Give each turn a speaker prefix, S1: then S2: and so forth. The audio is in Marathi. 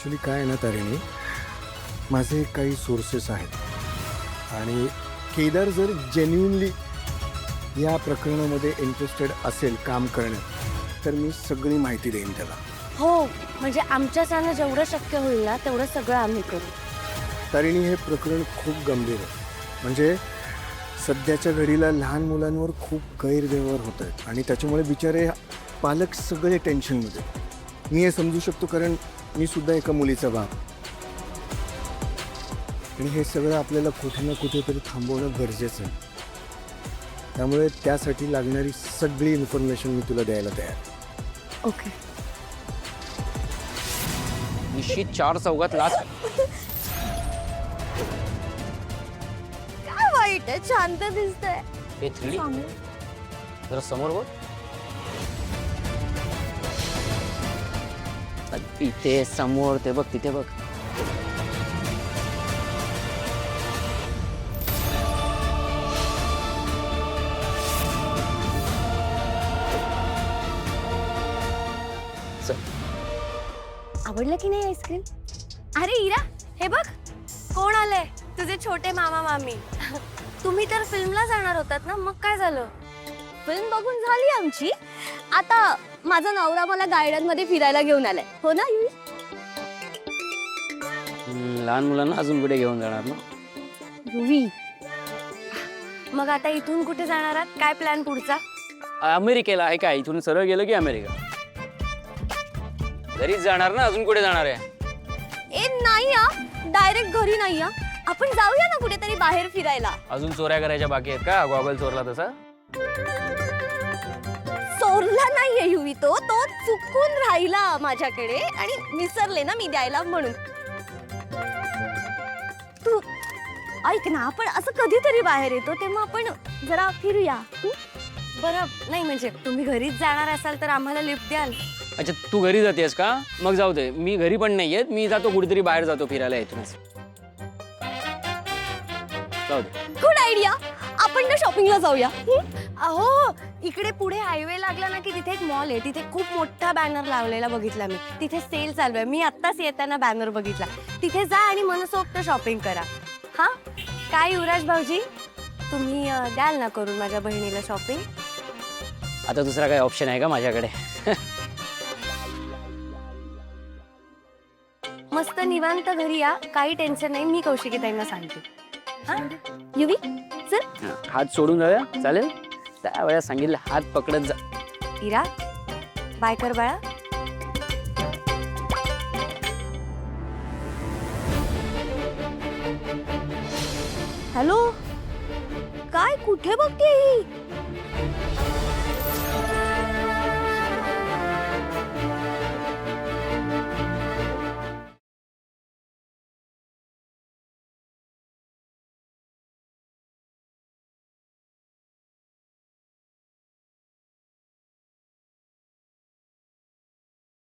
S1: ॲक्च्युली काय आहे ना तारिणी, माझे काही सोर्सेस आहेत आणि केदार जर जेन्युइनली या प्रकरणामध्ये इंटरेस्टेड असेल काम करण्यात, तर मी सगळी माहिती देईन त्याला.
S2: हो, म्हणजे आमच्याच्यानं जेवढं शक्य होईल ना तेवढं सगळं आम्ही करू.
S1: तारिणी, हे प्रकरण खूप गंभीर आहे. म्हणजे सध्याच्या घडीला लहान मुलांवर खूप गैरव्यवहार होत आहेत आणि त्याच्यामुळे बिचारे पालक सगळे टेन्शनमध्ये. मी हे समजू शकतो, कारण मी सुद्धा एका मुलीचा बाप. आणि हे सगळं आपल्याला कुठे ना कुठेतरी थांबवणं गरजेचं आहे. त्यामुळे त्यासाठी लागणारी सगळी इन्फॉर्मेशन मी तुला द्यायला तयार आहे.
S2: ओके.
S3: निश्चित 4 चौघात लाच.
S2: काय वाईट आहे, शांत दिसतंय.
S3: हे 3D जरा समोर बघ. इथे समोर ते बघ, तिथे बघ.
S2: आवडलं की नाही आईस्क्रीम? अरे इरा, हे बघ कोण आलंय, तुझे छोटे मामा मामी. तुम्ही तर फिल्मला जाणार होतात ना, मग काय झालं?
S4: फिल्म बघून झाली आमची. आता माझा नवरा मला गार्डन मध्ये फिरायला घेऊन आलाय, हो ना युवी?
S3: लहान मुलांना अजून पुढे घेऊन जाणार ना.
S4: युवी,
S2: मग आता इथून कुठे जाणार आहात? काय प्लॅन पुढचा?
S3: अमेरिकेला आहे का? इथून सरळ गेलं की अमेरिका? घरीच जाणार ना, अजून कुठे जाणार आहे?
S4: ए नाही हा, डायरेक्ट घरी नाही हा. आपण जाऊया ना कुठेतरी बाहेर फिरायला.
S3: अजून चोऱ्या करायच्या बाकी आहेत का? गॉगल चोरला तसा?
S4: चोरला नाहीये युवी, तो चुकून राहिला माझ्याकडे आणि विसरले ना मी द्यायला म्हणून. तू ऐक ना, आपण असं कधीतरी बाहेर येतो तेव्हा आपण जरा फिरूया.
S2: बरं, नाही म्हणजे तुम्ही घरीच जाणार असाल तर आम्हाला लिफ्ट द्याल?
S3: अच्छा, तू घरी जातेस का? मग जाऊ दे, मी घरी पण नाही येत. मी जातो कुठेतरी बाहेर, जातो फिरायला इथूनच. जाऊ दे.
S4: गुड आयडिया, आपण ना शॉपिंगला जाऊया.
S2: अहो, इकडे पुढे हायवे लागला ना की तिथे एक मॉल आहे, तिथे खूप मोठा बॅनर लावलेला बघितला मी. तिथे सेल चालू आहे. मी आत्ताच येताना बॅनर बघितला. तिथे जा आणि मनसोक्त शॉपिंग करा. हा काय युवराज भाऊजी, तुम्ही द्याल ना करून माझ्या बहिणीला शॉपिंग?
S3: आता दुसरा काही ऑप्शन आहे का माझ्याकडे?
S2: मस्त निवांत घरी या, काही टेन्शन नाही. मी कौशिकी ताईंना सांगते. हा
S4: युवी चल.
S3: हात सोडून जाऊया, चालेल? त्यावेळेला सांगितलं हात पकडत जा.
S2: इरा, बाय कर बाळा.
S4: हॅलो, काय कुठे बघते ही?